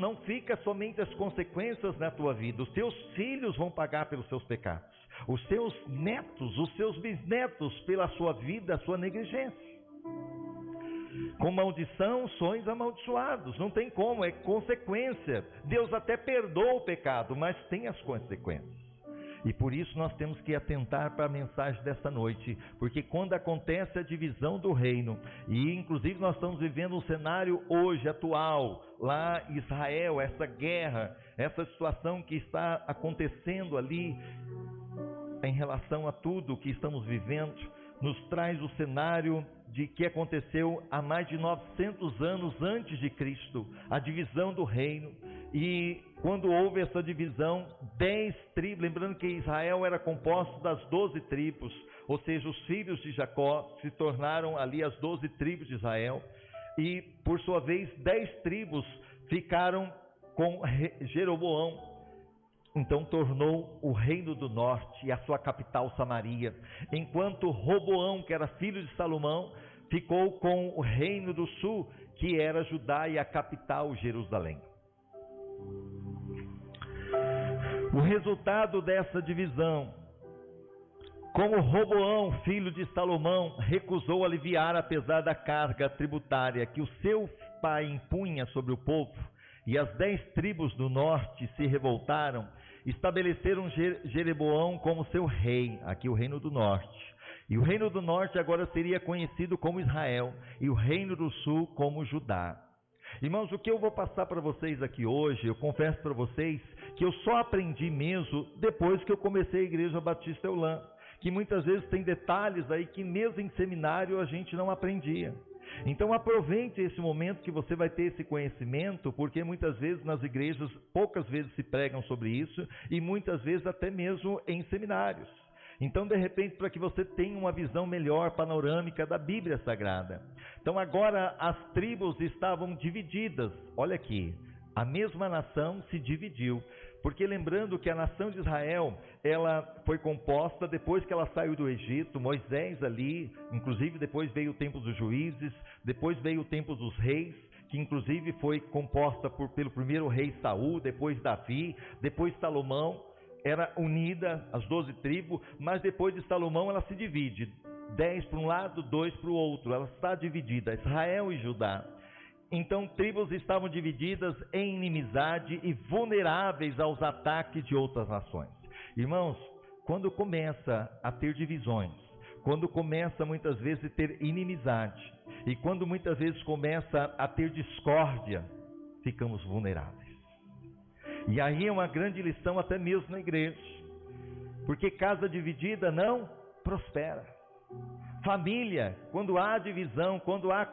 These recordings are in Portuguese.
não fica somente as consequências na tua vida. Os teus filhos vão pagar pelos seus pecados. Os teus netos, os seus bisnetos, pela sua vida, a sua negligência. Com maldição sois amaldiçoados. Não tem como, é consequência. Deus até perdoa o pecado, mas tem as consequências. E por isso nós temos que atentar para a mensagem desta noite, porque quando acontece a divisão do reino, e inclusive nós estamos vivendo um cenário hoje, atual, lá em Israel, essa guerra, essa situação que está acontecendo ali, em relação a tudo que estamos vivendo, nos traz o cenário de que aconteceu há mais de 900 anos antes de Cristo, a divisão do reino. E quando houve essa divisão, 10 tribos, lembrando que Israel era composto das 12 tribos, ou seja, os filhos de Jacó se tornaram ali as 12 tribos de Israel, e por sua vez 10 tribos ficaram com Jeroboão. Então tornou o reino do norte e a sua capital Samaria, enquanto Roboão, que era filho de Salomão, ficou com o reino do sul, que era Judá, e a capital Jerusalém. O resultado dessa divisão, como Roboão, filho de Salomão, recusou aliviar apesar da carga tributária que o seu pai impunha sobre o povo, e as 10 tribos do norte se revoltaram, estabeleceram Jeroboão como seu rei, aqui o reino do norte. E o reino do norte agora seria conhecido como Israel, e o reino do sul como Judá. Irmãos, o que eu vou passar para vocês aqui hoje, eu confesso para vocês que eu só aprendi mesmo depois que eu comecei a Igreja Batista Eulã, que muitas vezes tem detalhes aí que mesmo em seminário a gente não aprendia. Então aproveite esse momento que você vai ter esse conhecimento, porque muitas vezes nas igrejas, poucas vezes se pregam sobre isso, e muitas vezes até mesmo em seminários. Então, de repente, para que você tenha uma visão melhor, panorâmica da Bíblia Sagrada. Então agora as tribos estavam divididas. Olha aqui, a mesma nação se dividiu. Porque lembrando que a nação de Israel, ela foi composta depois que ela saiu do Egito, Moisés ali, inclusive depois veio o tempo dos juízes, depois veio o tempo dos reis, que inclusive foi composta pelo primeiro rei Saul, depois Davi, depois Salomão, era unida, as 12 tribos, mas depois de Salomão ela se divide, 10 para um lado, 2 para o outro, ela está dividida, Israel e Judá. Então, tribos estavam divididas em inimizade e vulneráveis aos ataques de outras nações. Irmãos, quando começa a ter divisões, quando começa muitas vezes a ter inimizade, e quando muitas vezes começa a ter discórdia, ficamos vulneráveis. E aí é uma grande lição até mesmo na igreja, porque casa dividida não prospera. Família, quando há divisão,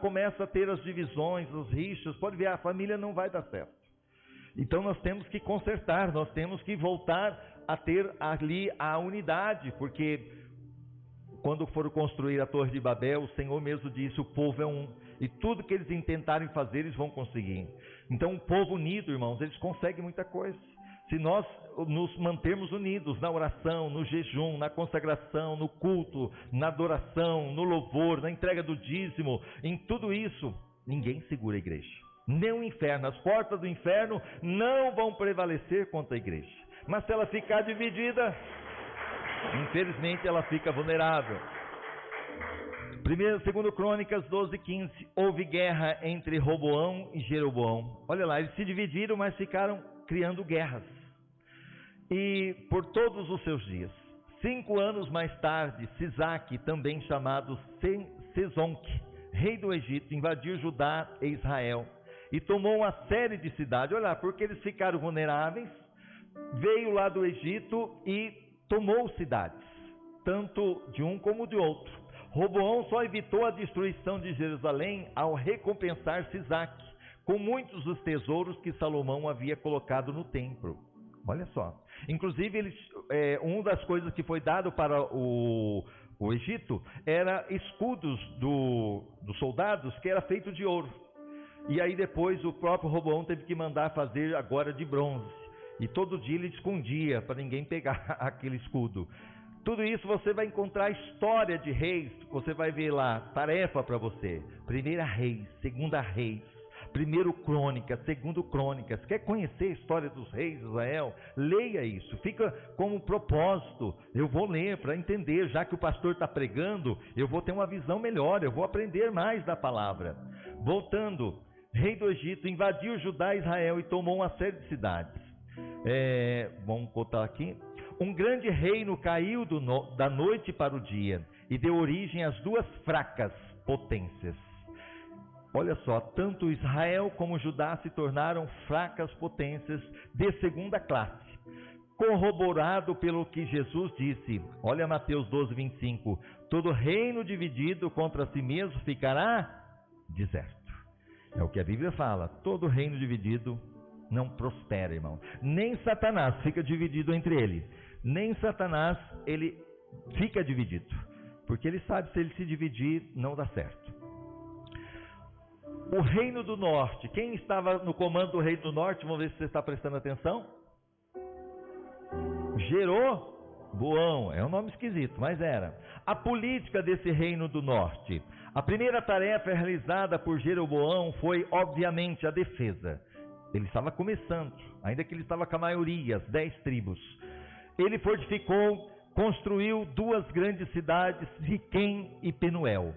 começa a ter as divisões, os rixas, pode ver, a família não vai dar certo. Então nós temos que consertar, nós temos que voltar a ter ali a unidade, porque quando foram construir a Torre de Babel, o Senhor mesmo disse, o povo é um, e tudo que eles intentarem fazer, eles vão conseguir. Então o povo unido, irmãos, eles conseguem muita coisa. Se nós nos mantermos unidos na oração, no jejum, na consagração, no culto, na adoração, no louvor, na entrega do dízimo, em tudo isso, ninguém segura a igreja. Nem o inferno, as portas do inferno não vão prevalecer contra a igreja. Mas se ela ficar dividida, infelizmente ela fica vulnerável. 2 Crônicas 12:15, houve guerra entre Roboão e Jeroboão. Olha lá, eles se dividiram, mas ficaram criando guerras. E por todos os seus dias. 5 anos mais tarde, Sisaque, também chamado Sesonque, rei do Egito, invadiu Judá e Israel e tomou uma série de cidades. Olha lá, porque eles ficaram vulneráveis, veio lá do Egito e tomou cidades, tanto de um como de outro. Roboão só evitou a destruição de Jerusalém ao recompensar Sisaque com muitos dos tesouros que Salomão havia colocado no templo. Olha só. Inclusive, uma das coisas que foi dado para o Egito era escudos dos soldados, que era feito de ouro. E aí depois o próprio Roboão teve que mandar fazer agora de bronze. E todo dia ele escondia para ninguém pegar aquele escudo. Tudo isso você vai encontrar a história de reis, você vai ver lá, tarefa para você. 1 Reis, 2 Reis, Primeiro Crônicas, Segundo Crônicas. Quer conhecer a história dos reis de Israel? Leia isso, fica como propósito. Eu vou ler para entender, já que o pastor está pregando, eu vou ter uma visão melhor, eu vou aprender mais da palavra. Voltando, rei do Egito invadiu Judá e Israel e tomou uma série de cidades. Vamos contar aqui. Um grande reino caiu da noite para o dia e deu origem às duas fracas potências. Olha só, tanto Israel como Judá se tornaram fracas potências de segunda classe, corroborado pelo que Jesus disse. Olha Mateus 12:25, todo reino dividido contra si mesmo ficará deserto. É o que a Bíblia fala, todo reino dividido não prospera, irmão. Nem Satanás fica dividido entre ele, nem Satanás ele fica dividido, porque ele sabe, se ele se dividir não dá certo. O reino do norte, quem estava no comando do reino do norte? Vamos ver se você está prestando atenção. Jeroboão, é um nome esquisito, mas era. A política desse reino do norte. A primeira tarefa realizada por Jeroboão foi, obviamente, a defesa. Ele estava começando, ainda que ele estava com a maioria, as 10 tribos. Ele fortificou, construiu 2 grandes cidades, Siquém e Penuel.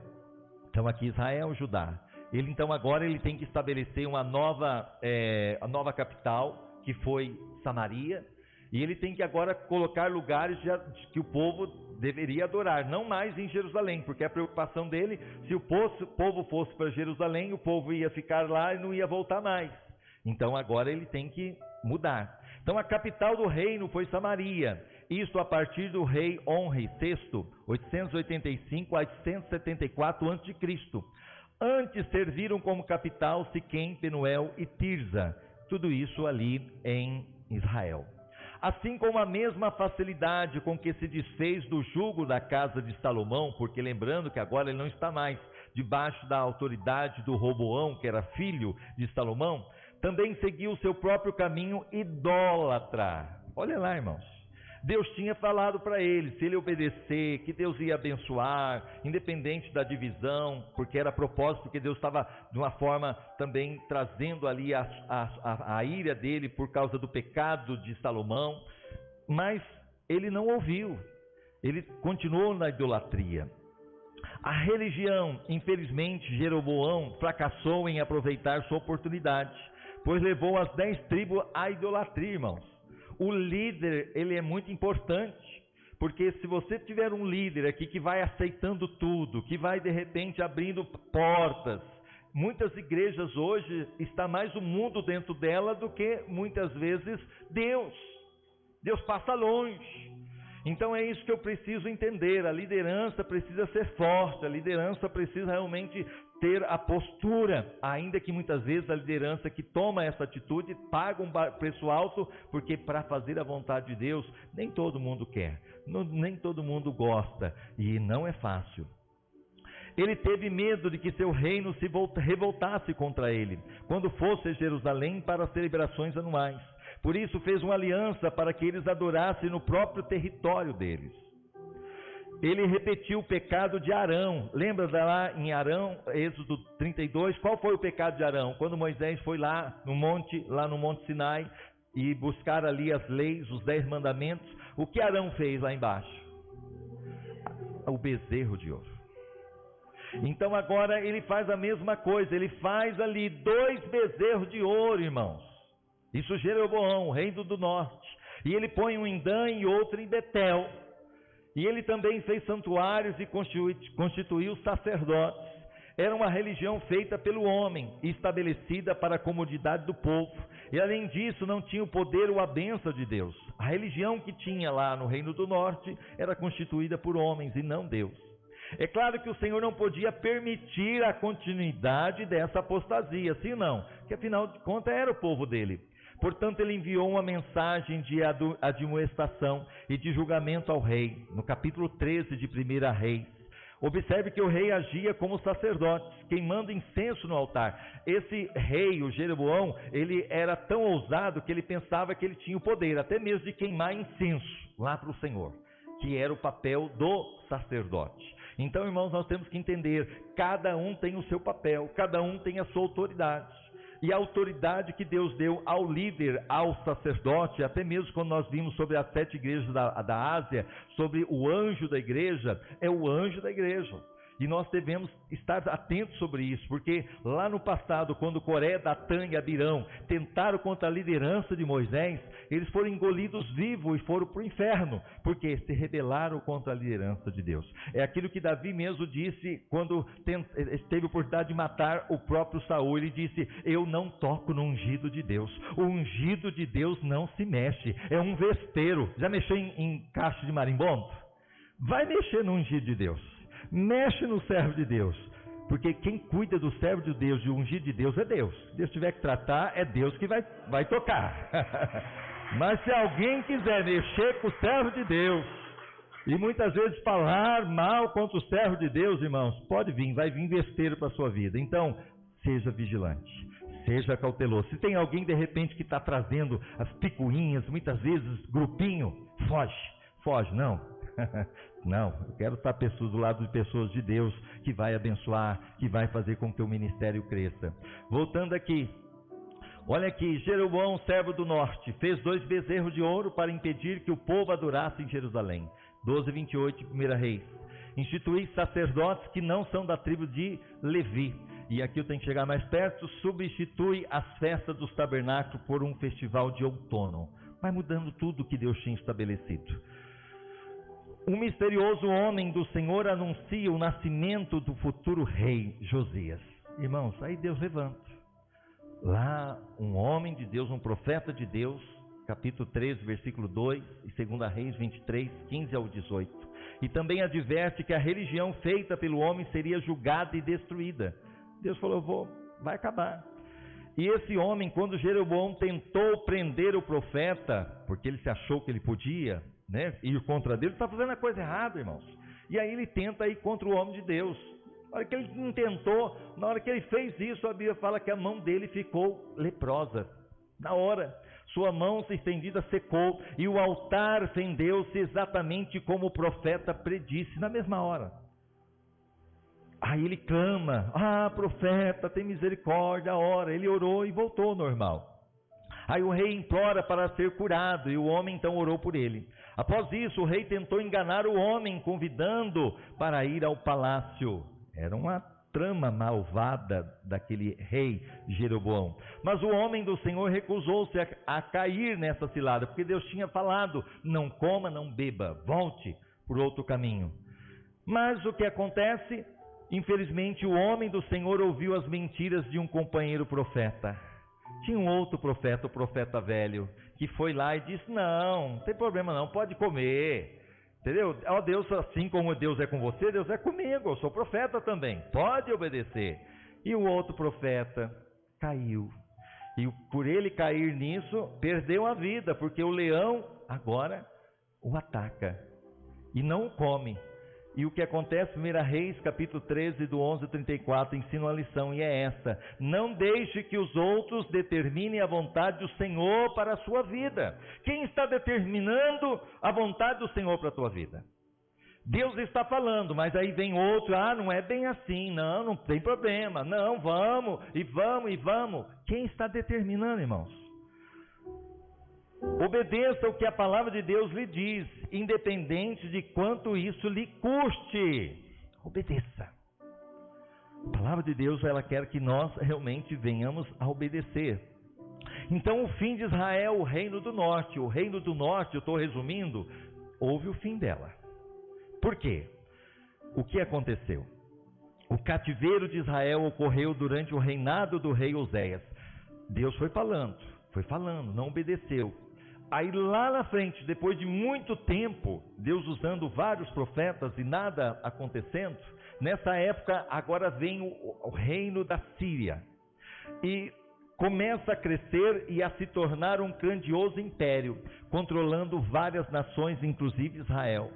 Então aqui Israel e Judá. Então agora ele tem que estabelecer a nova capital, que foi Samaria, e ele tem que agora colocar lugares que o povo deveria adorar, não mais em Jerusalém, porque a preocupação dele, se o povo fosse para Jerusalém, o povo ia ficar lá e não ia voltar mais. Então agora ele tem que mudar. Então a capital do reino foi Samaria, isto a partir do rei Onri VI, 885 a 874 a.C. Antes serviram como capital Siquém, Penuel e Tirza, tudo isso ali em Israel. Assim como a mesma facilidade com que se desfez do jugo da casa de Salomão, porque lembrando que agora ele não está mais debaixo da autoridade do Roboão, que era filho de Salomão, também seguiu o seu próprio caminho idólatra. Olha lá, irmãos. Deus tinha falado para ele, se ele obedecer, que Deus ia abençoar, independente da divisão, porque era propósito, porque Deus estava de uma forma também trazendo ali a ira dele por causa do pecado de Salomão, mas ele não ouviu, ele continuou na idolatria. A religião, infelizmente, Jeroboão fracassou em aproveitar sua oportunidade, pois levou as 10 tribos à idolatria, irmãos. O líder, ele é muito importante, porque se você tiver um líder aqui que vai aceitando tudo, que vai de repente abrindo portas, muitas igrejas hoje, está mais o mundo dentro dela do que muitas vezes Deus. Deus passa longe. Então é isso que eu preciso entender, a liderança precisa ser forte, a liderança precisa realmente ter a postura, ainda que muitas vezes a liderança que toma essa atitude paga um preço alto, porque para fazer a vontade de Deus, nem todo mundo quer, nem todo mundo gosta, e não é fácil. Ele teve medo de que seu reino se revoltasse contra ele, quando fosse a Jerusalém para as celebrações anuais. Por isso fez uma aliança para que eles adorassem no próprio território deles. Ele repetiu o pecado de Arão. Lembra lá em Arão, Êxodo 32? Qual foi o pecado de Arão? Quando Moisés foi lá no Monte Sinai e buscar ali as leis, os 10 mandamentos, o que Arão fez lá embaixo? O bezerro de ouro. Então agora ele faz a mesma coisa, ele faz ali 2 bezerros de ouro, irmãos. Isso Jeroboão, o reino do norte. E ele põe um em Dan e outro em Betel. E ele também fez santuários e constituiu sacerdotes. Era uma religião feita pelo homem, estabelecida para a comodidade do povo. E além disso, não tinha o poder ou a bênção de Deus. A religião que tinha lá no reino do norte era constituída por homens e não Deus. É claro que o Senhor não podia permitir a continuidade dessa apostasia, sim não, que afinal de contas era o povo dele. Portanto, ele enviou uma mensagem de admoestação e de julgamento ao rei, no capítulo 13 de 1 Reis. Observe que o rei agia como sacerdote, queimando incenso no altar. Esse rei, o Jeroboão, ele era tão ousado que ele pensava que ele tinha o poder, até mesmo de queimar incenso lá para o Senhor, que era o papel do sacerdote. Então, irmãos, nós temos que entender, cada um tem o seu papel, cada um tem a sua autoridade. e a autoridade que Deus deu ao líder, ao sacerdote, até mesmo quando nós vimos sobre as 7 igrejas da Ásia, sobre o anjo da igreja, é o anjo da igreja. E nós devemos estar atentos sobre isso, porque lá no passado, quando Coré, Datã e Abirão tentaram contra a liderança de Moisés, eles foram engolidos vivos e foram para o inferno, porque se rebelaram contra a liderança de Deus. É aquilo que Davi mesmo disse quando teve a oportunidade de matar o próprio Saul. Ele disse: eu não toco no ungido de Deus. O ungido de Deus não se mexe, é um vespeiro. Já mexeu em caixa de marimbondo? Vai mexer no ungido de Deus. Mexe no servo de Deus, porque quem cuida do servo de Deus, de ungido de Deus, é Deus. Se Deus tiver que tratar, é Deus que vai tocar. Mas se alguém quiser mexer com o servo de Deus, e muitas vezes falar mal contra o servo de Deus, irmãos, pode vir, vai vir vespeiro para a sua vida. Então, seja vigilante, seja cauteloso. Se tem alguém de repente que está trazendo as picuinhas, muitas vezes grupinho, foge, não. Não, eu quero estar do lado de pessoas de Deus, que vai abençoar, que vai fazer com que o ministério cresça. Voltando aqui, olha aqui, Jeroboão, servo do norte, fez 2 bezerros de ouro para impedir que o povo adorasse em Jerusalém. 12:28, 1 Reis. Institui sacerdotes que não são da tribo de Levi. E aqui eu tenho que chegar mais perto. Substitui as festas dos tabernáculos por um festival de outono. Vai mudando tudo que Deus tinha estabelecido. Um misterioso homem do Senhor anuncia o nascimento do futuro rei Josias. Irmãos, aí Deus levanta. Lá um homem de Deus, um profeta de Deus, capítulo 13, versículo 2, e 2 Reis 23, 15 ao 18. E também adverte que a religião feita pelo homem seria julgada e destruída. Deus falou: vai acabar. E esse homem, quando Jeroboão tentou prender o profeta, porque ele se achou que ele podia, ir contra Deus, ele está fazendo a coisa errada, irmãos. E aí ele tenta ir contra o homem de Deus. Na hora que ele não tentou, na hora que ele fez isso, a Bíblia fala que a mão dele ficou leprosa. Na hora, sua mão se estendida secou, e o altar fendeu-se exatamente como o profeta predisse, na mesma hora. Aí ele clama: profeta, tem misericórdia, ora. Ele orou e voltou ao normal. Aí o rei implora para ser curado, e o homem então orou por ele. Após isso, o rei tentou enganar o homem, convidando para ir ao palácio. Era uma trama malvada daquele rei Jeroboão. Mas o homem do Senhor recusou-se a cair nessa cilada, porque Deus tinha falado: não coma, não beba, volte por outro caminho. Mas o que acontece? Infelizmente, o homem do Senhor ouviu as mentiras de um companheiro profeta. Tinha um outro profeta, o profeta velho, que foi lá e disse: não tem problema não, pode comer. Entendeu? Deus, assim como Deus é com você, Deus é comigo, eu sou profeta também, pode obedecer. E o outro profeta caiu. E por ele cair nisso, perdeu a vida, porque o leão agora o ataca e não o come. E o que acontece? 1 Reis, capítulo 13, do 11 ao 34, ensina uma lição, e é essa: não deixe que os outros determinem a vontade do Senhor para a sua vida. Quem está determinando a vontade do Senhor para a tua vida? Deus está falando, mas aí vem outro: não é bem assim, não tem problema, não, vamos, e vamos, e vamos. Quem está determinando, irmãos? Obedeça o que a palavra de Deus lhe diz, independente de quanto isso lhe custe. Obedeça. A palavra de Deus, ela quer que nós realmente venhamos a obedecer. Então, o fim de Israel, o reino do norte, eu estou resumindo, houve o fim dela. Por quê? O que aconteceu? O cativeiro de Israel ocorreu durante o reinado do rei Oséias. Deus foi falando, não obedeceu. Aí lá na frente, depois de muito tempo, Deus usando vários profetas e nada acontecendo, nessa época agora vem o reino da Síria. E começa a crescer e a se tornar um grandioso império, controlando várias nações, inclusive Israel.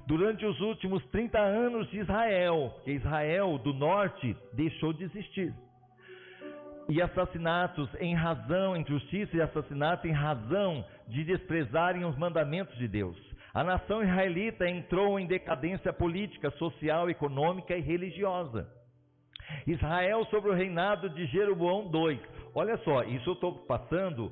Durante os últimos 30 anos de Israel, que Israel do norte deixou de existir. E assassinatos em razão, injustiça e assassinato em razão de desprezarem os mandamentos de Deus. A nação israelita entrou em decadência política, social, econômica e religiosa. Israel sob o reinado de Jeroboão II. olha só, isso eu estou passando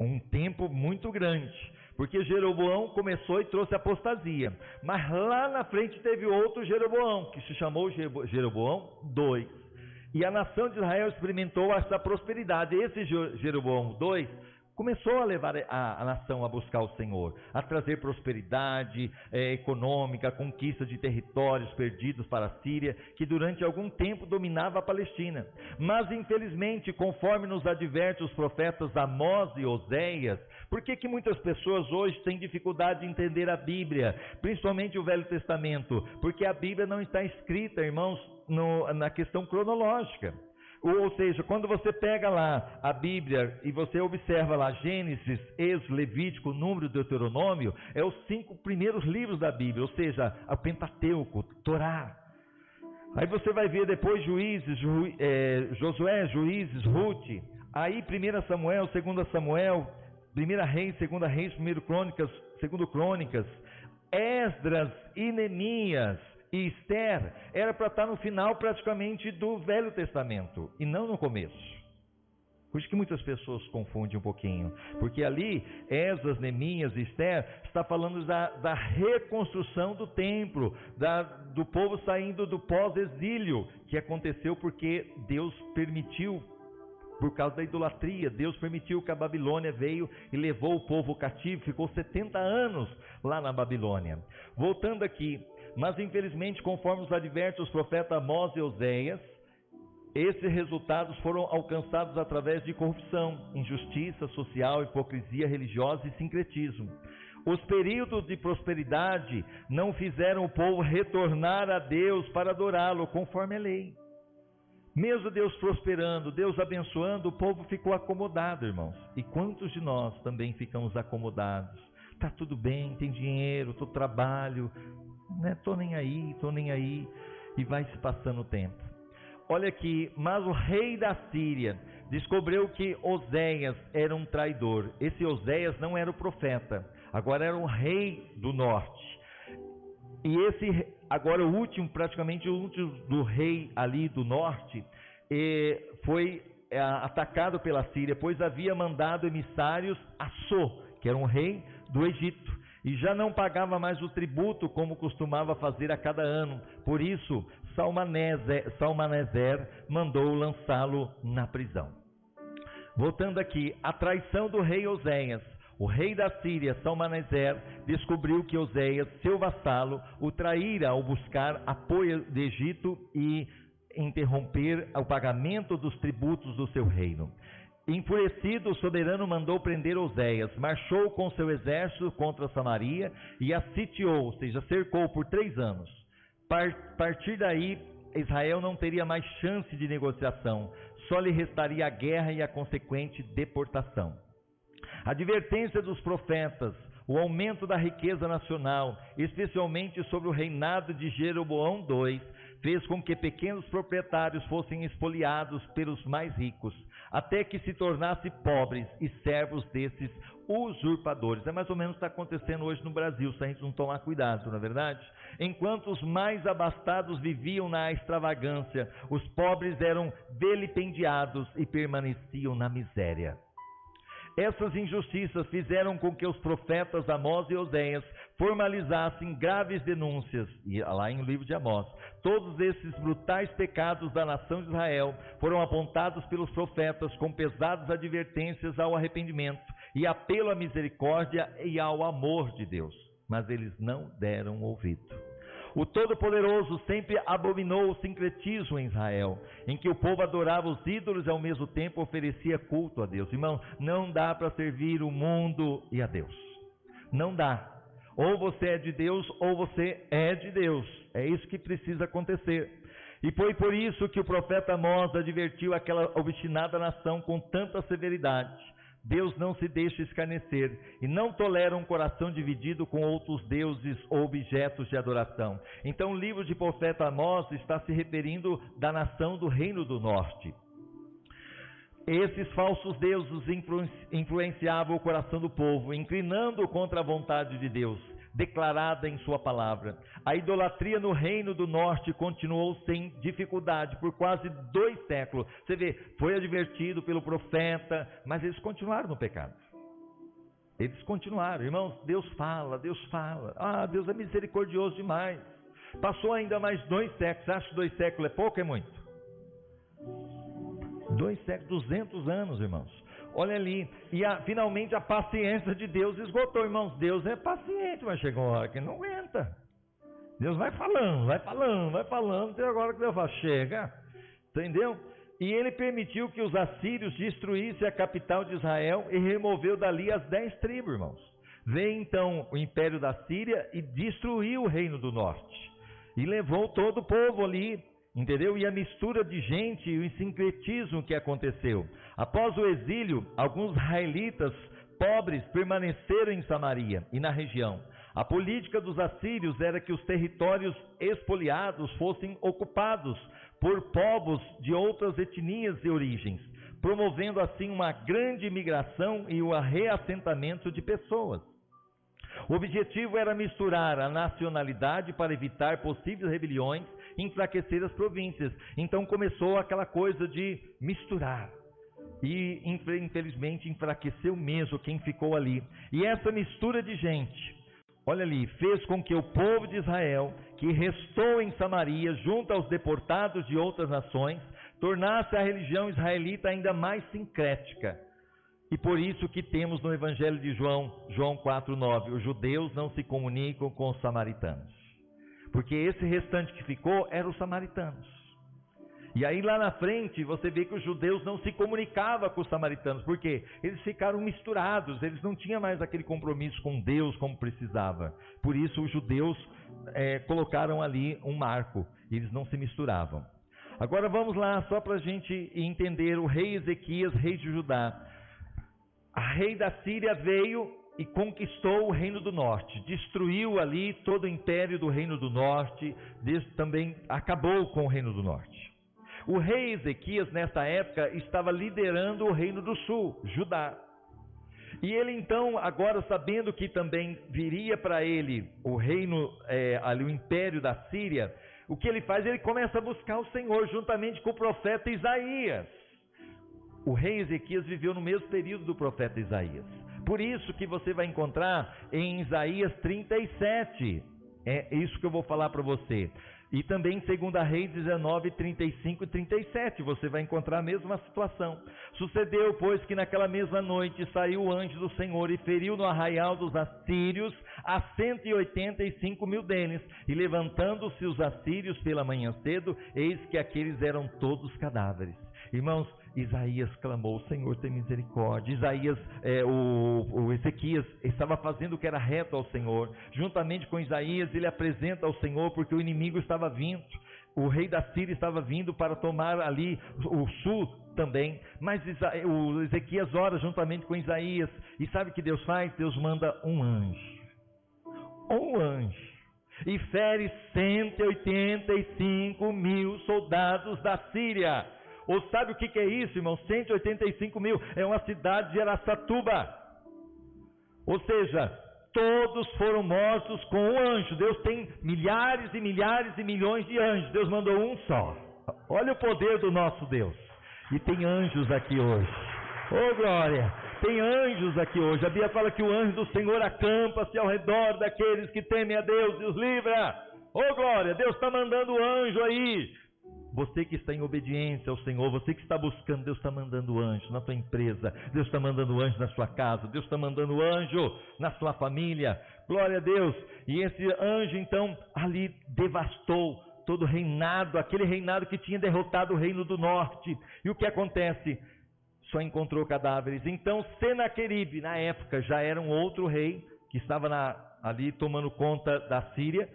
um tempo muito grande, porque Jeroboão começou e trouxe apostasia, mas lá na frente teve outro Jeroboão, que se chamou Jeroboão II, e a nação de Israel experimentou essa prosperidade. Esse Jeroboão II começou a levar a nação a buscar o Senhor, a trazer prosperidade econômica, conquista de territórios perdidos para a Síria, que durante algum tempo dominava a Palestina. Mas infelizmente, conforme nos adverte os profetas Amós e Oséias, por que muitas pessoas hoje têm dificuldade de entender a Bíblia, principalmente o Velho Testamento? Porque a Bíblia não está escrita, irmãos, na questão cronológica. Ou seja, quando você pega lá a Bíblia e você observa lá Gênesis, Êxodo, Levítico, Número, Deuteronômio, é os 5 primeiros livros da Bíblia, ou seja, o Pentateuco, Torá. Aí você vai ver depois Juízes, Josué, Juízes, Ruth, aí 1 Samuel, 2 Samuel, 1 Reis, 2 Reis, 1 Crônicas, 2 Crônicas, Esdras e Neemias e Esther, era para estar no final praticamente do Velho Testamento, e não no começo. Por isso que muitas pessoas confundem um pouquinho, porque ali, Esdras, Neemias e Esther, está falando da reconstrução do templo, do povo saindo do pós-exílio, que aconteceu porque Deus permitiu, por causa da idolatria, Deus permitiu que a Babilônia veio e levou o povo cativo, ficou 70 anos lá na Babilônia. Voltando aqui, mas infelizmente, conforme os adverte os profetas Amós e Oséias, esses resultados foram alcançados através de corrupção, injustiça social, hipocrisia religiosa e sincretismo. Os períodos de prosperidade não fizeram o povo retornar a Deus para adorá-lo conforme a lei. Mesmo Deus prosperando, Deus abençoando, o povo ficou acomodado, irmãos. E quantos de nós também ficamos acomodados? Está tudo bem, tem dinheiro, estou trabalho, estou nem aí, e vai se passando o tempo. Olha aqui, mas o rei da Síria descobriu que Oséias era um traidor. Esse Oséias não era o profeta, agora era um rei do norte. E esse, agora praticamente o último do rei ali do norte, foi atacado pela Síria, pois havia mandado emissários a So, que era um rei do Egito, e já não pagava mais o tributo como costumava fazer a cada ano. Por isso, Salmaneser mandou lançá-lo na prisão. Voltando aqui, a traição do rei Oséias. O rei da Síria, Salmaneser, descobriu que Oséias, seu vassalo, o traíra ao buscar apoio do Egito e interromper o pagamento dos tributos do seu reino. Enfurecido, o soberano mandou prender Oséias, marchou com seu exército contra Samaria e a sitiou, ou seja, cercou por 3 anos. A partir daí, Israel não teria mais chance de negociação, só lhe restaria a guerra e a consequente deportação. A advertência dos profetas, o aumento da riqueza nacional, especialmente sobre o reinado de Jeroboão II, fez com que pequenos proprietários fossem espoliados pelos mais ricos, até que se tornassem pobres e servos desses usurpadores. É mais ou menos o que está acontecendo hoje no Brasil, se a gente não tomar cuidado, não é verdade? Enquanto os mais abastados viviam na extravagância, os pobres eram vilipendiados e permaneciam na miséria. Essas injustiças fizeram com que os profetas Amós e Oséias formalizassem graves denúncias, e lá em o livro de Amós, todos esses brutais pecados da nação de Israel foram apontados pelos profetas com pesadas advertências ao arrependimento e apelo à misericórdia e ao amor de Deus, mas eles não deram ouvido. O Todo-Poderoso sempre abominou o sincretismo em Israel, em que o povo adorava os ídolos e ao mesmo tempo oferecia culto a Deus. Irmão, não dá para servir o mundo e a Deus. Não dá. Ou você é de Deus ou você é de Deus. É isso que precisa acontecer. E foi por isso que o profeta Amós advertiu aquela obstinada nação com tanta severidade. Deus não se deixa escarnecer e não tolera um coração dividido com outros deuses ou objetos de adoração. Então o livro de profeta Amós está se referindo da nação do Reino do Norte. Esses falsos deuses influenciavam o coração do povo, inclinando-o contra a vontade de Deus. declarada em sua palavra. A idolatria no reino do norte continuou sem dificuldade por quase 2 séculos. Você vê, foi advertido pelo profeta, mas eles continuaram no pecado. Eles continuaram. Irmãos, Deus fala, Deus fala. Ah, Deus é misericordioso demais. Passou ainda mais 2 séculos. Você acha que 2 séculos é pouco ou é muito? 2 séculos, 200 anos, irmãos. Olha ali, e finalmente a paciência de Deus esgotou, irmãos. Deus é paciente, mas chegou uma hora que ele não aguenta. Deus vai falando, até agora que Deus fala, chega, entendeu? E ele permitiu que os assírios destruíssem a capital de Israel e removeu dali as 10 tribos, irmãos. Veio então o império da Síria e destruiu o reino do norte. E levou todo o povo ali, entendeu? E a mistura de gente e o sincretismo que aconteceu. Após o exílio, alguns israelitas pobres permaneceram em Samaria e na região. A política dos assírios era que os territórios expoliados fossem ocupados por povos de outras etnias e origens, promovendo assim uma grande imigração e o reassentamento de pessoas. O objetivo era misturar a nacionalidade para evitar possíveis rebeliões e enfraquecer as províncias. Então começou aquela coisa de misturar. E infelizmente enfraqueceu mesmo quem ficou ali. E essa mistura de gente, olha ali, fez com que o povo de Israel, que restou em Samaria junto aos deportados de outras nações, tornasse a religião israelita ainda mais sincrética. E por isso que temos no Evangelho de João 4,9, os judeus não se comunicam com os samaritanos. Porque esse restante que ficou eram os samaritanos. E aí lá na frente você vê que os judeus não se comunicavam com os samaritanos. Por quê? Eles ficaram misturados, eles não tinham mais aquele compromisso com Deus como precisava. Por isso os judeus colocaram ali um marco, e eles não se misturavam. Agora vamos lá, só para a gente entender o rei Ezequias, rei de Judá. A rei da Síria veio e conquistou o reino do norte, destruiu ali todo o império do reino do norte, também acabou com o reino do norte. O rei Ezequias, nessa época, estava liderando o reino do sul, Judá. E ele então, agora sabendo que também viria para ele o reino, ali o império da Síria, o que ele faz? Ele começa a buscar o Senhor, juntamente com o profeta Isaías. O rei Ezequias viveu no mesmo período do profeta Isaías. Por isso que você vai encontrar em Isaías 37. É isso que eu vou falar para você. E também em 2 Reis 19, 35 e 37, você vai encontrar a mesma situação. Sucedeu, pois, que naquela mesma noite saiu o anjo do Senhor e feriu no arraial dos assírios a 185 mil deles. E levantando-se os assírios pela manhã cedo, eis que aqueles eram todos cadáveres. Irmãos, Isaías clamou, Senhor, tem misericórdia. Isaías, o Ezequias, estava fazendo o que era reto ao Senhor. Juntamente com Isaías, ele apresenta ao Senhor, porque o inimigo estava vindo. O rei da Síria estava vindo para tomar ali o sul também. Mas o Ezequias ora juntamente com Isaías. E sabe o que Deus faz? Deus manda um anjo. Um anjo. E fere 185 mil soldados da Síria. Ou sabe o que é isso, irmão? 185 mil, é uma cidade de Araçatuba. Ou seja, todos foram mortos com um anjo. Deus tem milhares e milhares e milhões de anjos. Deus mandou um só. Olha o poder do nosso Deus. E tem anjos aqui hoje. Oh glória! Tem anjos aqui hoje. A Bíblia fala que o anjo do Senhor acampa-se ao redor daqueles que temem a Deus e os livra. Oh glória! Deus está mandando anjo aí. Você que está em obediência ao Senhor, você que está buscando, Deus está mandando anjo na tua empresa, Deus está mandando anjo na sua casa, Deus está mandando anjo na sua família, glória a Deus. E esse anjo então ali devastou todo o reinado, aquele reinado que tinha derrotado o reino do norte. E o que acontece? Só encontrou cadáveres. Então Senaqueribe, na época, já era um outro rei que estava ali tomando conta da Síria.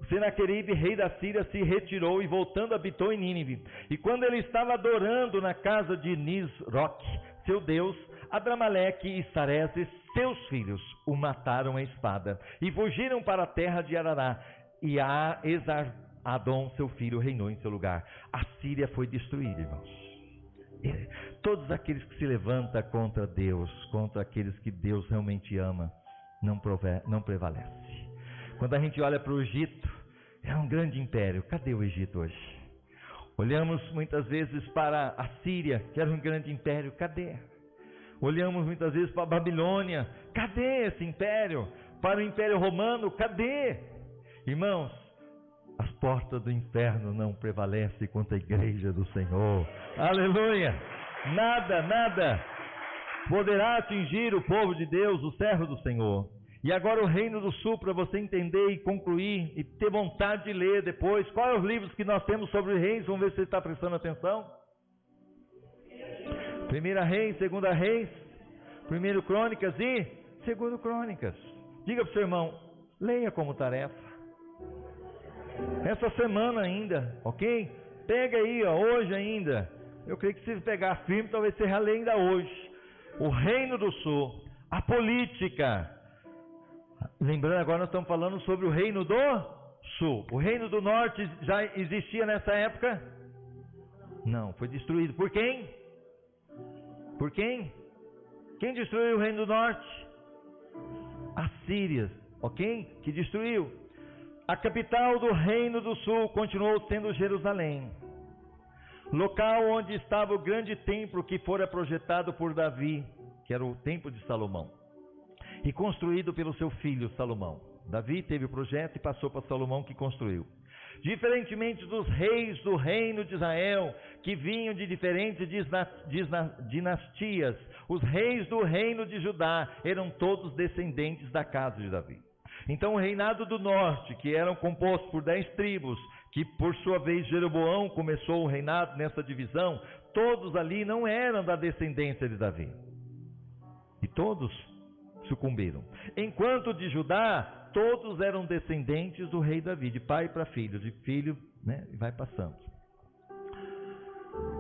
Senaqueribe, rei da Síria, se retirou e voltando habitou em Nínive. E quando ele estava adorando na casa de Nisroque, seu deus, Adramaleque e Sarese, seus filhos, o mataram à espada e fugiram para a terra de Arará. E Esar-Adom, seu filho, reinou em seu lugar. A Síria foi destruída, irmãos. Todos aqueles que se levantam contra Deus, contra aqueles que Deus realmente ama, não prevalece. Quando a gente olha para o Egito, era um grande império. Cadê o Egito hoje? Olhamos muitas vezes para a Síria, que era um grande império. Cadê? Olhamos muitas vezes para a Babilônia. Cadê esse império? Para o Império Romano, cadê? Irmãos, as portas do inferno não prevalecem contra a igreja do Senhor. Aleluia! Nada poderá atingir o povo de Deus, o servo do Senhor. E agora o Reino do Sul, para você entender e concluir e ter vontade de ler depois. Quais são os livros que nós temos sobre reis? Vamos ver se você está prestando atenção. 1 Reis, 2 Reis, 1 Crônicas e 2 Crônicas. Diga para o seu irmão, leia como tarefa. Essa semana ainda, ok? Pega aí, hoje ainda. Eu creio que se pegar firme, talvez você já leia ainda hoje. O Reino do Sul, a política. Lembrando, agora nós estamos falando sobre o Reino do Sul. O Reino do Norte já existia nessa época? Não, foi destruído. Por quem? Por quem? Quem destruiu o Reino do Norte? Assírias, ok? Que destruiu. A capital do Reino do Sul continuou sendo Jerusalém, local onde estava o grande templo que fora projetado por Davi, que era o templo de Salomão, e construído pelo seu filho Salomão. Davi teve o projeto e passou para Salomão, que construiu. Diferentemente dos reis do reino de Israel, que vinham de diferentes dinastias, os reis do reino de Judá eram todos descendentes da casa de Davi. Então o reinado do norte, que eram compostos por 10 tribos, que por sua vez Jeroboão começou o reinado nessa divisão, todos ali não eram da descendência de Davi. E todos sucumbiram. Enquanto de Judá, todos eram descendentes do rei Davi, de pai para filho, de filho, né, e vai passando.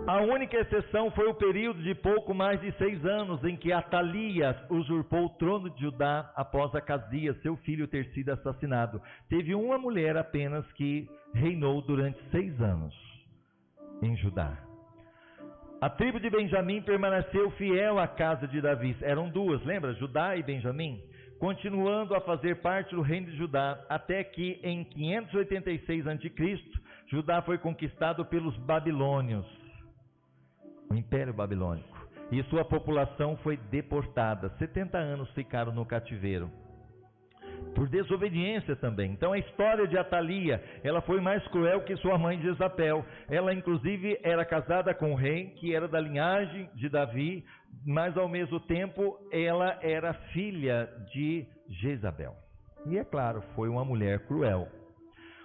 A única exceção foi o período de pouco mais de 6 anos em que Atalias usurpou o trono de Judá após Acasias, seu filho, ter sido assassinado. Teve uma mulher apenas que reinou durante 6 anos em Judá. A tribo de Benjamim permaneceu fiel à casa de Davi. Eram duas, lembra? Judá e Benjamim. Continuando a fazer parte do reino de Judá, até que em 586 a.C., Judá foi conquistado pelos babilônios, o Império Babilônico, e sua população foi deportada. 70 anos ficaram no cativeiro, por desobediência também. Então a história de Atalia, ela foi mais cruel que sua mãe Jezabel. Ela inclusive era casada com um rei que era da linhagem de Davi, mas ao mesmo tempo ela era filha de Jezabel. E é claro, foi uma mulher cruel.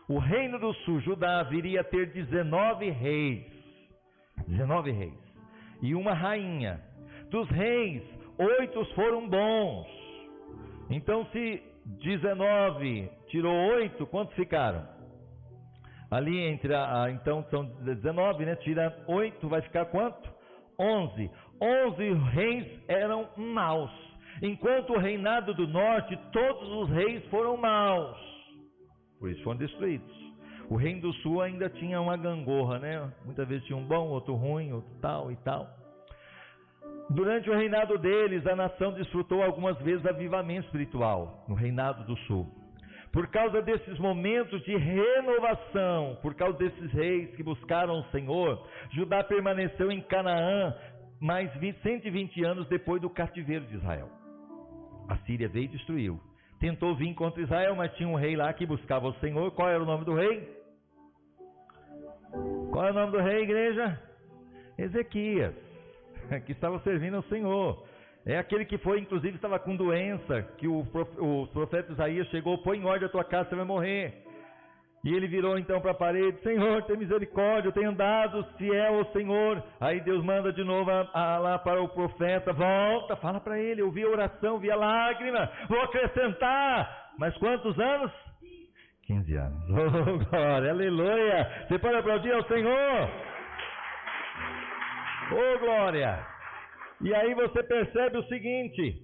O reino do sul, Judá, viria a ter 19 reis. 19 reis. E uma rainha. Dos reis, 8 foram bons. Então se 19 tirou 8, quantos ficaram? Ali entre então são 19, né? Tira 8, vai ficar quanto? 11. 11 reis eram maus. Enquanto o reinado do norte, todos os reis foram maus. Por isso foram destruídos. O reino do sul ainda tinha uma gangorra, né? Muitas vezes tinha um bom, outro ruim, outro tal e tal. Durante o reinado deles, a nação desfrutou algumas vezes avivamento espiritual no reinado do sul. Por causa desses momentos de renovação, por causa desses reis que buscaram o Senhor, Judá permaneceu em Canaã mais 120 anos depois do cativeiro de Israel. A Síria veio e destruiu. Tentou vir contra Israel, mas tinha um rei lá que buscava o Senhor. Qual era o nome do rei? Qual é o nome do rei, igreja? Ezequias, que estava servindo ao Senhor. É aquele que foi, inclusive, estava com doença, que o profeta Isaías chegou: põe em ordem a tua casa, você vai morrer. E ele virou então para a parede: Senhor, tem misericórdia, eu tenho andado fiel ao Senhor. Aí Deus manda de novo lá para o profeta: volta, fala para ele, eu vi a oração, vi a lágrima, vou acrescentar. Mas quantos anos? 15 anos. Oh, glória, aleluia. Você pode aplaudir ao Senhor? Oh, glória. E aí você percebe o seguinte: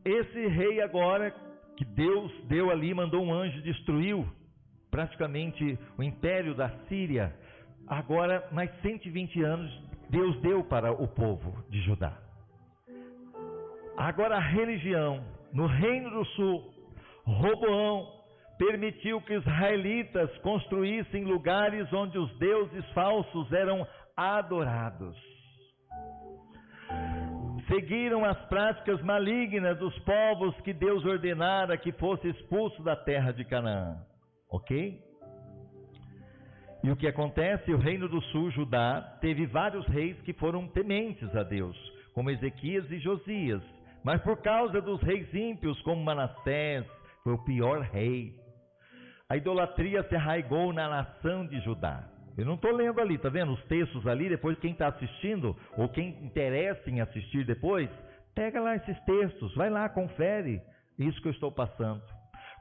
esse rei agora, que Deus deu ali, mandou um anjo, destruiu praticamente o império da Síria. Agora, mais 120 anos, Deus deu para o povo de Judá. Agora a religião, no reino do sul, Roboão permitiu que os israelitas construíssem lugares onde os deuses falsos eram adorados. Seguiram as práticas malignas dos povos que Deus ordenara que fosse expulso da terra de Canaã. Ok? E o que acontece? O reino do sul, Judá, teve vários reis que foram tementes a Deus, como Ezequias e Josias. Mas por causa dos reis ímpios, como Manassés, foi o pior rei, a idolatria se arraigou na nação de Judá. Eu não estou lendo ali, está vendo os textos ali? Depois quem está assistindo, ou quem interessa em assistir depois, pega lá esses textos, vai lá, confere isso que eu estou passando.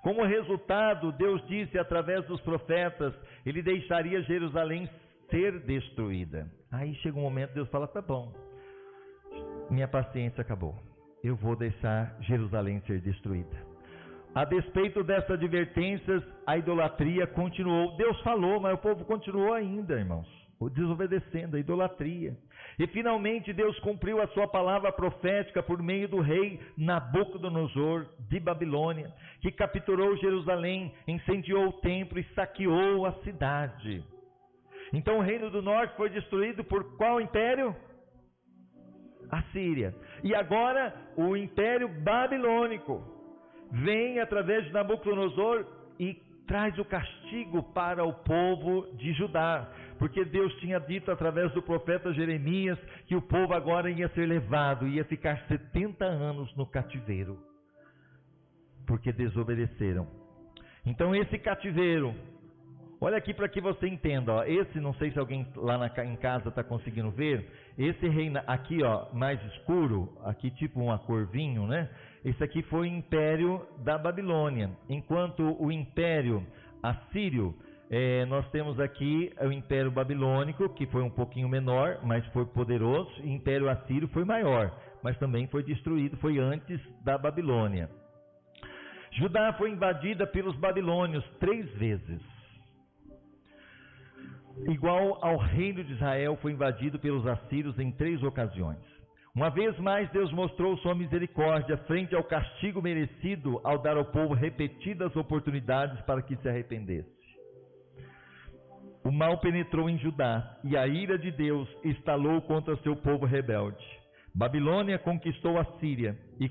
Como resultado, Deus disse através dos profetas, Ele deixaria Jerusalém ser destruída. Aí chega um momento, Deus fala, tá bom, minha paciência acabou, eu vou deixar Jerusalém ser destruída. A despeito dessas advertências, a idolatria continuou. Deus falou, mas o povo continuou ainda, irmãos, desobedecendo, a idolatria. E finalmente Deus cumpriu a sua palavra profética por meio do rei Nabucodonosor de Babilônia, que capturou Jerusalém, incendiou o templo e saqueou a cidade. Então o reino do norte foi destruído por qual império? A Síria. E agora o império babilônico vem através de Nabucodonosor e traz o castigo para o povo de Judá, porque Deus tinha dito através do profeta Jeremias que o povo agora ia ser levado, ia ficar 70 anos no cativeiro, porque desobedeceram. Então esse cativeiro, olha aqui para que você entenda, ó, esse, não sei se alguém lá em casa está conseguindo ver, esse reino aqui, ó, mais escuro, aqui tipo uma cor vinho, né? Esse aqui foi o império da Babilônia, enquanto o império assírio, nós temos aqui o império babilônico, que foi um pouquinho menor, mas foi poderoso, e o império assírio foi maior, mas também foi destruído, foi antes da Babilônia. Judá foi invadida pelos babilônios 3 vezes. Igual ao reino de Israel foi invadido pelos assírios em 3 ocasiões. Uma vez mais, Deus mostrou sua misericórdia frente ao castigo merecido ao dar ao povo repetidas oportunidades para que se arrependesse. O mal penetrou em Judá e a ira de Deus estalou contra seu povo rebelde. Babilônia conquistou a Síria e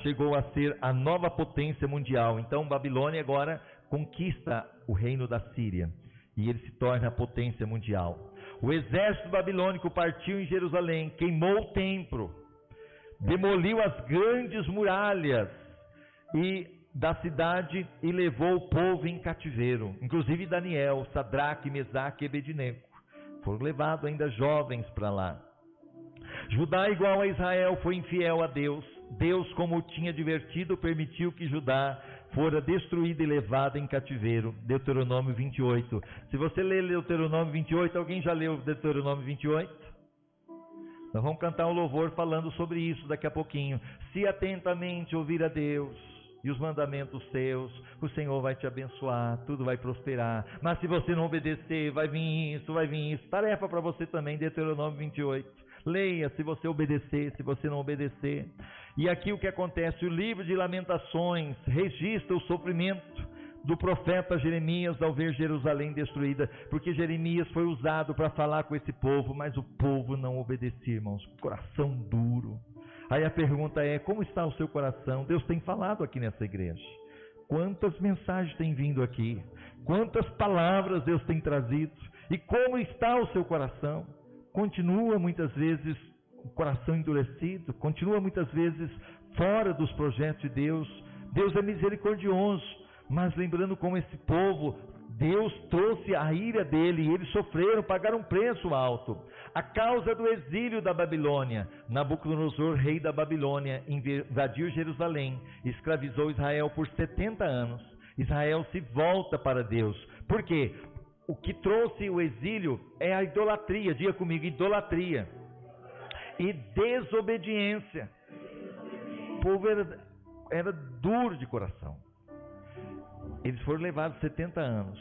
chegou a ser a nova potência mundial. Então Babilônia agora conquista o reino da Síria e ele se torna a potência mundial. O exército babilônico partiu em Jerusalém, queimou o templo, demoliu as grandes muralhas da cidade e levou o povo em cativeiro. Inclusive Daniel, Sadraque, Mesaque e Abednego foram levados ainda jovens para lá. Judá, igual a Israel, foi infiel a Deus. Deus, como tinha advertido, permitiu que Judá fora destruída e levada em cativeiro. Deuteronômio 28. Se você ler Deuteronômio 28, alguém já leu Deuteronômio 28? Nós vamos cantar um louvor falando sobre isso daqui a pouquinho. Se atentamente ouvir a Deus e os mandamentos seus, o Senhor vai te abençoar, tudo vai prosperar. Mas se você não obedecer, vai vir isso. Tarefa para você também, Deuteronômio 28. Leia, se você obedecer, se você não obedecer. E aqui o que acontece? O livro de Lamentações registra o sofrimento do profeta Jeremias ao ver Jerusalém destruída, porque Jeremias foi usado para falar com esse povo, mas o povo não obedecia, irmãos, coração duro. Aí a pergunta é, como está o seu coração? Deus tem falado aqui nessa igreja. Quantas mensagens têm vindo aqui? Quantas palavras Deus tem trazido? E como está o seu coração? Continua muitas vezes o coração endurecido, continua muitas vezes fora dos projetos de Deus. Deus é misericordioso, mas lembrando como esse povo, Deus trouxe a ira dele e eles sofreram, pagaram um preço alto. A causa do exílio da Babilônia, Nabucodonosor, rei da Babilônia, invadiu Jerusalém, escravizou Israel por 70 anos. Israel se volta para Deus. Por quê? O que trouxe o exílio é a idolatria, diga comigo, idolatria e desobediência. O povo era duro de coração. Eles foram levados 70 anos,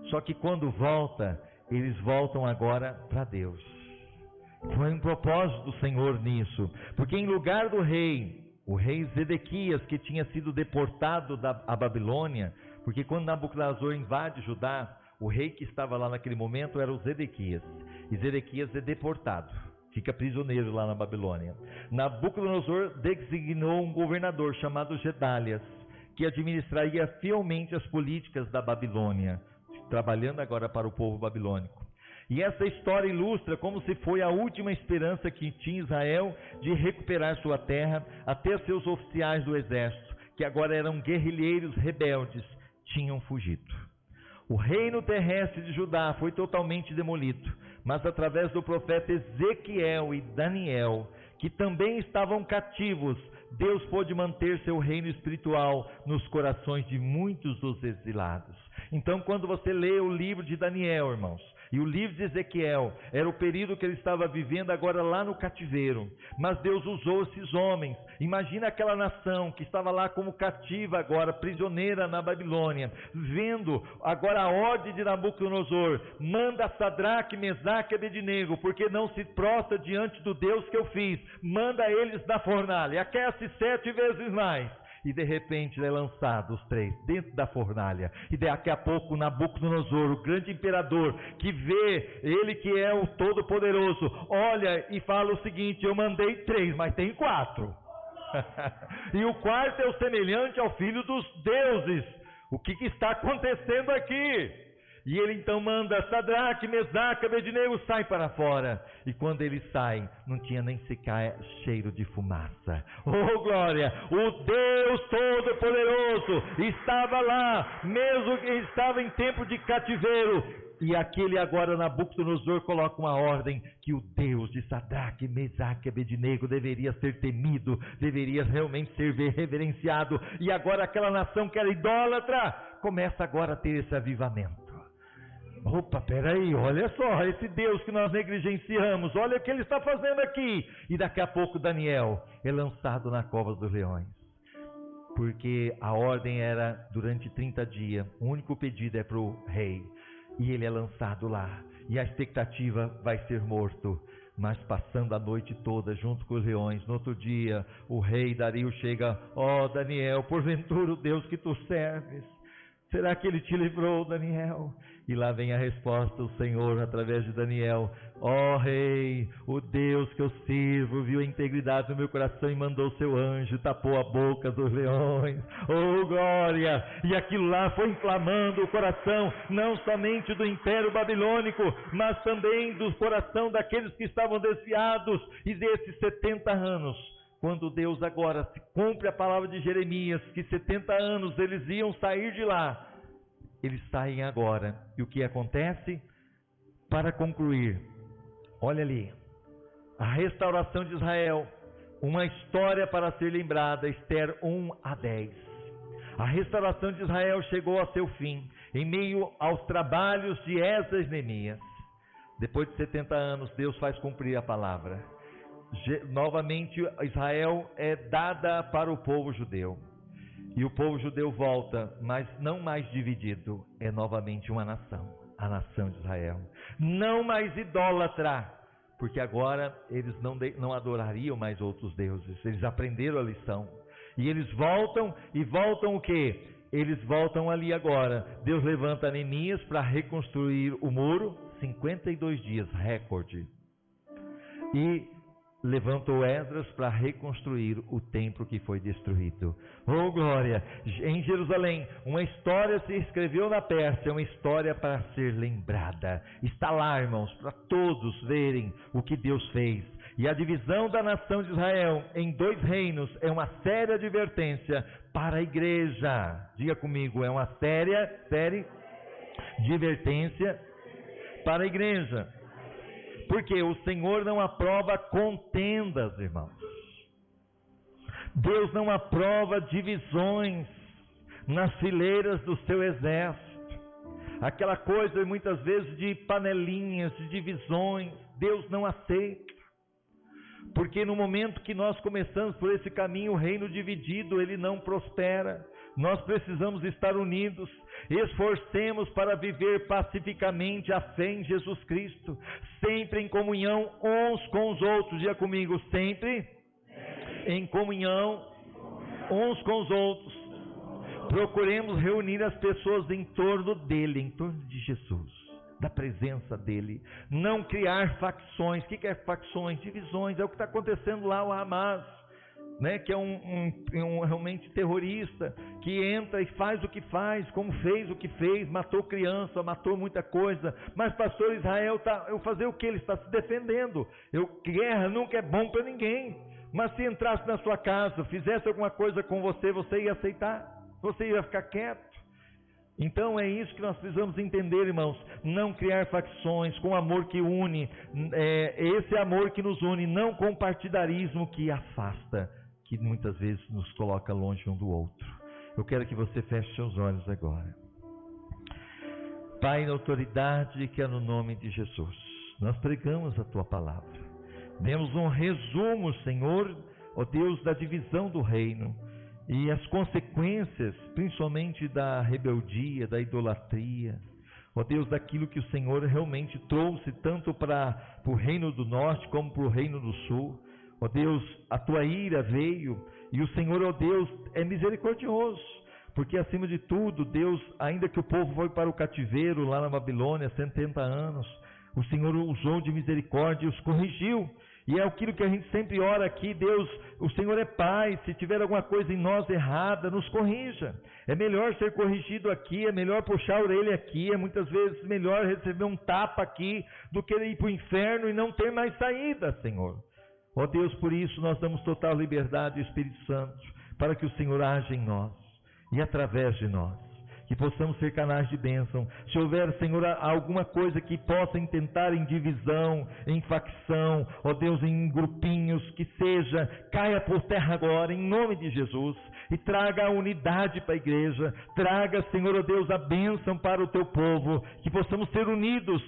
só que quando volta, eles voltam agora para Deus. Foi um propósito do Senhor nisso, porque em lugar do rei, o rei Zedequias, que tinha sido deportado à Babilônia, porque quando Nabucodonosor invade Judá, o rei que estava lá naquele momento era o Zedequias, e Zedequias é deportado, fica prisioneiro lá na Babilônia. Nabucodonosor designou um governador chamado Gedálias, que administraria fielmente as políticas da Babilônia, trabalhando agora para o povo babilônico. E essa história ilustra como se foi a última esperança que tinha Israel de recuperar sua terra, até seus oficiais do exército, que agora eram guerrilheiros rebeldes, tinham fugido. O reino terrestre de Judá foi totalmente demolido, mas através do profeta Ezequiel e Daniel, que também estavam cativos, Deus pôde manter seu reino espiritual nos corações de muitos dos exilados. Então, quando você lê o livro de Daniel, irmãos, e o livro de Ezequiel, era o período que ele estava vivendo agora lá no cativeiro, mas Deus usou esses homens. Imagina aquela nação que estava lá como cativa agora, prisioneira na Babilônia, vendo agora a ordem de Nabucodonosor: manda Sadraque, Mesaque e Abednego, porque não se prostra diante do Deus que eu fiz, manda eles na fornalha, aquece 7 vezes mais. E de repente é lançado os 3 dentro da fornalha, e daqui a pouco Nabucodonosor, o grande imperador, que vê ele que é o Todo-Poderoso, olha e fala o seguinte: eu mandei 3, mas tem 4 e o quarto é o semelhante ao filho dos deuses. O que está acontecendo aqui? E ele então manda: Sadraque, Mesaque, Abednego, sai para fora. E quando ele sai, não tinha nem sequer cheiro de fumaça. Oh glória! O Deus Todo-Poderoso estava lá, mesmo que estava em tempo de cativeiro. E aquele agora Nabucodonosor coloca uma ordem que o Deus de Sadraque, Mesaque e Abednego deveria ser temido, deveria realmente ser reverenciado. E agora aquela nação que era idólatra começa agora a ter esse avivamento. Opa, peraí, olha só, esse Deus que nós negligenciamos, olha o que ele está fazendo aqui. E daqui a pouco Daniel é lançado na cova dos leões, porque a ordem era durante 30 dias, o único pedido é para o rei, e ele é lançado lá, e a expectativa vai ser morto. Mas passando a noite toda junto com os leões, no outro dia o rei Dario chega: ó Daniel, porventura o Deus que tu serves, será que ele te livrou, Daniel? E lá vem a resposta: o Senhor, através de Daniel: ó rei, o Deus que eu sirvo viu a integridade do meu coração e mandou seu anjo, tapou a boca dos leões. Oh glória! E aquilo lá foi inflamando o coração, não somente do império babilônico, mas também do coração daqueles que estavam desviados. E desses 70 anos, quando Deus agora se cumpre a palavra de Jeremias, que 70 anos eles iam sair de lá, eles saem agora. E o que acontece? Para concluir, olha ali, a restauração de Israel, uma história para ser lembrada, Esther 1-10. A restauração de Israel chegou a seu fim, em meio aos trabalhos de Esdras e Neemias. Depois de 70 anos, Deus faz cumprir a palavra. Novamente Israel é dada para o povo judeu. E o povo judeu volta, mas não mais dividido, é novamente uma nação, a nação de Israel. Não mais idólatra, porque agora eles não adorariam mais outros deuses, eles aprenderam a lição. E eles voltam, e voltam o quê? Eles voltam ali agora. Deus levanta Neemias para reconstruir o muro, 52 dias, recorde. E levantou Esdras para reconstruir o templo que foi destruído. Oh glória! Em Jerusalém, uma história se escreveu na Pérsia, uma história para ser lembrada. Está lá, irmãos, para todos verem o que Deus fez. E a divisão da nação de Israel em 2 reinos é uma séria advertência para a igreja. Diga comigo, é uma séria advertência para a igreja. Porque o Senhor não aprova contendas, irmãos. Deus não aprova divisões nas fileiras do seu exército. Aquela coisa muitas vezes de panelinhas, de divisões, Deus não aceita. Porque no momento que nós começamos por esse caminho, o reino dividido, ele não prospera. Nós precisamos estar unidos. Esforcemos para viver pacificamente a fé em Jesus Cristo, sempre em comunhão uns com os outros. Diga comigo, sempre em comunhão uns com os outros. Procuremos reunir as pessoas em torno dele, em torno de Jesus, da presença dele. Não criar facções. O que é facções? Divisões. É o que está acontecendo lá, o Hamas, né? Que é um realmente terrorista, que entra e faz o que faz, como fez o que fez, matou criança, matou muita coisa. Mas pastor, Israel eu fazer o que? Ele está se defendendo. Guerra nunca é bom para ninguém. Mas se entrasse na sua casa, fizesse alguma coisa com você, você ia aceitar? Você ia ficar quieto? Então é isso que nós precisamos entender, irmãos. Não criar facções, com amor que une. Esse amor que nos une, não com partidarismo que afasta, que muitas vezes nos coloca longe um do outro. Eu quero que você feche seus olhos agora. Pai, na autoridade que é no nome de Jesus, nós pregamos a Tua palavra. Demos um resumo, Senhor, ó Deus, da divisão do reino e as consequências, principalmente da rebeldia, da idolatria, ó Deus, daquilo que o Senhor realmente trouxe tanto para o reino do norte como para o reino do sul. Ó Deus, a Tua ira veio e o Senhor, ó Deus, é misericordioso, porque acima de tudo, Deus, ainda que o povo foi para o cativeiro lá na Babilônia, 70 anos, o Senhor usou de misericórdia e os corrigiu. E é aquilo que a gente sempre ora aqui, Deus, o Senhor é Pai, se tiver alguma coisa em nós errada, nos corrija. É melhor ser corrigido aqui, é melhor puxar a orelha aqui, é muitas vezes melhor receber um tapa aqui, do que ir para o inferno e não ter mais saída, Senhor. Ó Deus, por isso nós damos total liberdade ao Espírito Santo, para que o Senhor age em nós e através de nós, que possamos ser canais de bênção. Se houver, Senhor, alguma coisa que possa intentar em divisão, em facção, ó Deus, em grupinhos, que seja, caia por terra agora, em nome de Jesus, e traga a unidade para a igreja, traga, Senhor, ó Deus, a bênção para o Teu povo, que possamos ser unidos,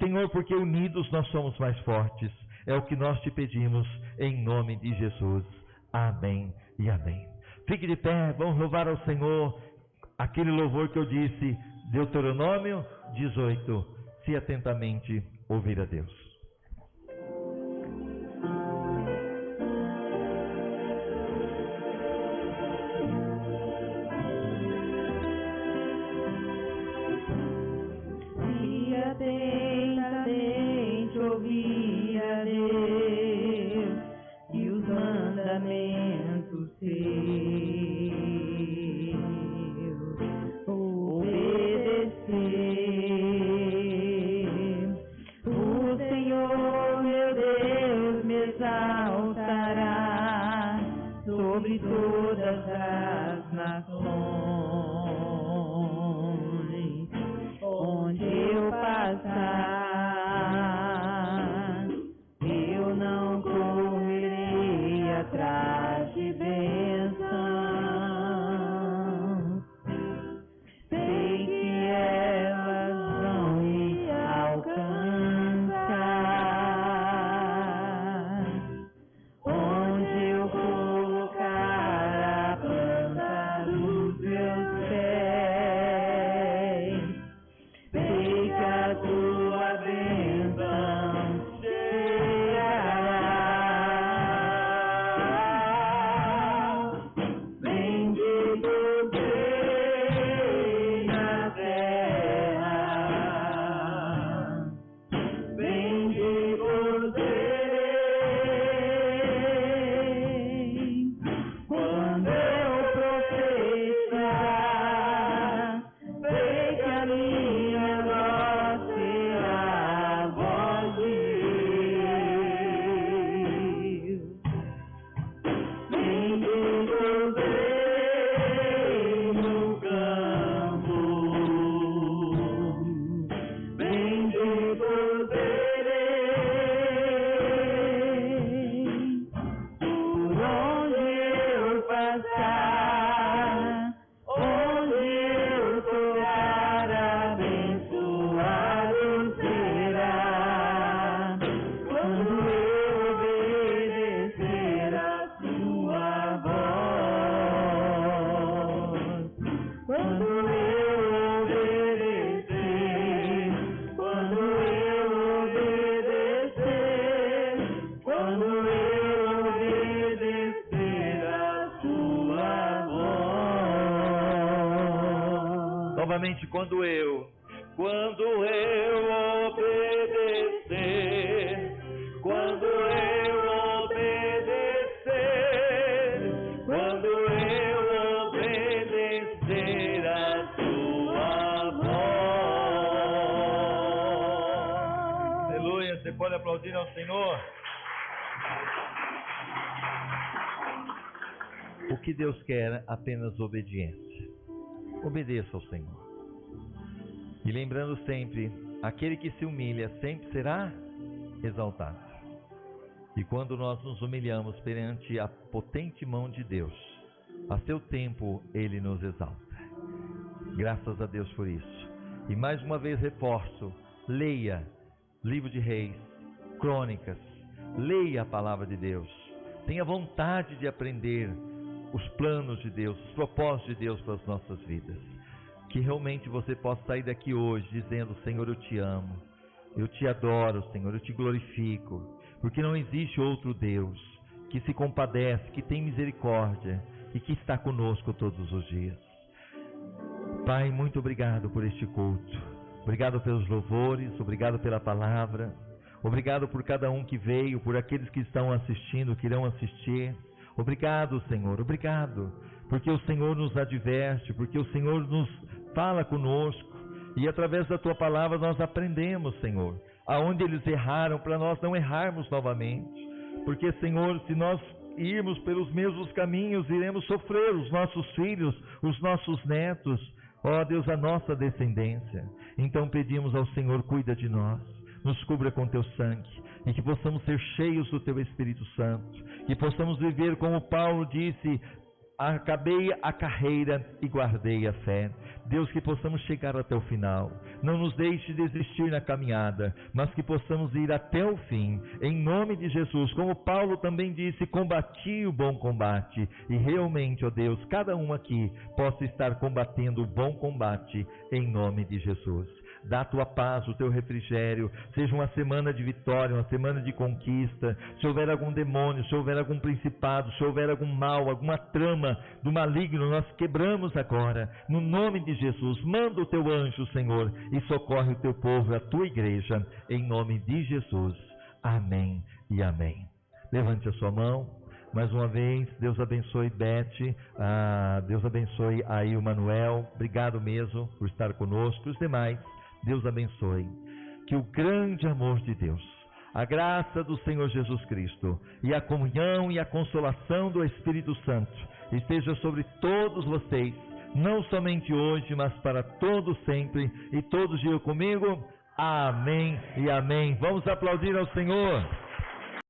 Senhor, porque unidos nós somos mais fortes. É o que nós te pedimos, em nome de Jesus. Amém e amém. Fique de pé, vamos louvar ao Senhor. Aquele louvor que eu disse, Deuteronômio 18, se atentamente ouvir a Deus. Se atentamente ouvir a Deus e os mandamentos seus, o Senhor meu Deus me exaltará sobre todas as nações, onde eu passar, eu não correrei atrás de bênção. Quando eu obedecer a sua Novamente, quando eu obedecer, quando eu obedecer, quando eu obedecer a tua voz. Aleluia, você pode aplaudir ao Senhor? O que Deus quer? Apenas obediência. Obedeça ao Senhor. E lembrando sempre, aquele que se humilha sempre será exaltado. E quando nós nos humilhamos perante a potente mão de Deus, a seu tempo Ele nos exalta. Graças a Deus por isso. E mais uma vez reforço, leia Livro de Reis, Crônicas, leia a Palavra de Deus. Tenha vontade de aprender os planos de Deus, os propósitos de Deus para as nossas vidas. Que realmente você possa sair daqui hoje dizendo: Senhor, eu te amo, eu te adoro, Senhor, eu te glorifico, porque não existe outro Deus que se compadece, que tem misericórdia e que está conosco todos os dias. Pai, muito obrigado por este culto, obrigado pelos louvores, obrigado pela palavra, obrigado por cada um que veio, por aqueles que estão assistindo, que irão assistir. Obrigado, Senhor, obrigado, porque o Senhor nos adverte, porque o Senhor nos fala conosco, e através da Tua palavra nós aprendemos, Senhor, aonde eles erraram, para nós não errarmos novamente, porque, Senhor, se nós irmos pelos mesmos caminhos, iremos sofrer, os nossos filhos, os nossos netos, ó Deus, a nossa descendência. Então pedimos ao Senhor: cuida de nós, nos cubra com Teu sangue, e que possamos ser cheios do Teu Espírito Santo, que possamos viver como Paulo disse: acabei a carreira e guardei a fé. Deus, que possamos chegar até o final, não nos deixe desistir na caminhada, mas que possamos ir até o fim, em nome de Jesus. Como Paulo também disse: combati o bom combate. E realmente, ó Deus, cada um aqui possa estar combatendo o bom combate, em nome de Jesus. Dá a Tua paz, o Teu refrigério, seja uma semana de vitória, uma semana de conquista. Se houver algum demônio, se houver algum principado, se houver algum mal, alguma trama do maligno, nós quebramos agora, no nome de Jesus. Manda o Teu anjo, Senhor, e socorre o Teu povo, a Tua igreja, em nome de Jesus. Amém e amém. Levante a sua mão. Mais uma vez, Deus abençoe Beth, Deus abençoe aí o Manuel. Obrigado mesmo por estar conosco. Os demais, Deus abençoe. Que o grande amor de Deus, a graça do Senhor Jesus Cristo e a comunhão e a consolação do Espírito Santo esteja sobre todos vocês, não somente hoje, mas para todos sempre. E todos digam comigo: amém e amém. Vamos aplaudir ao Senhor.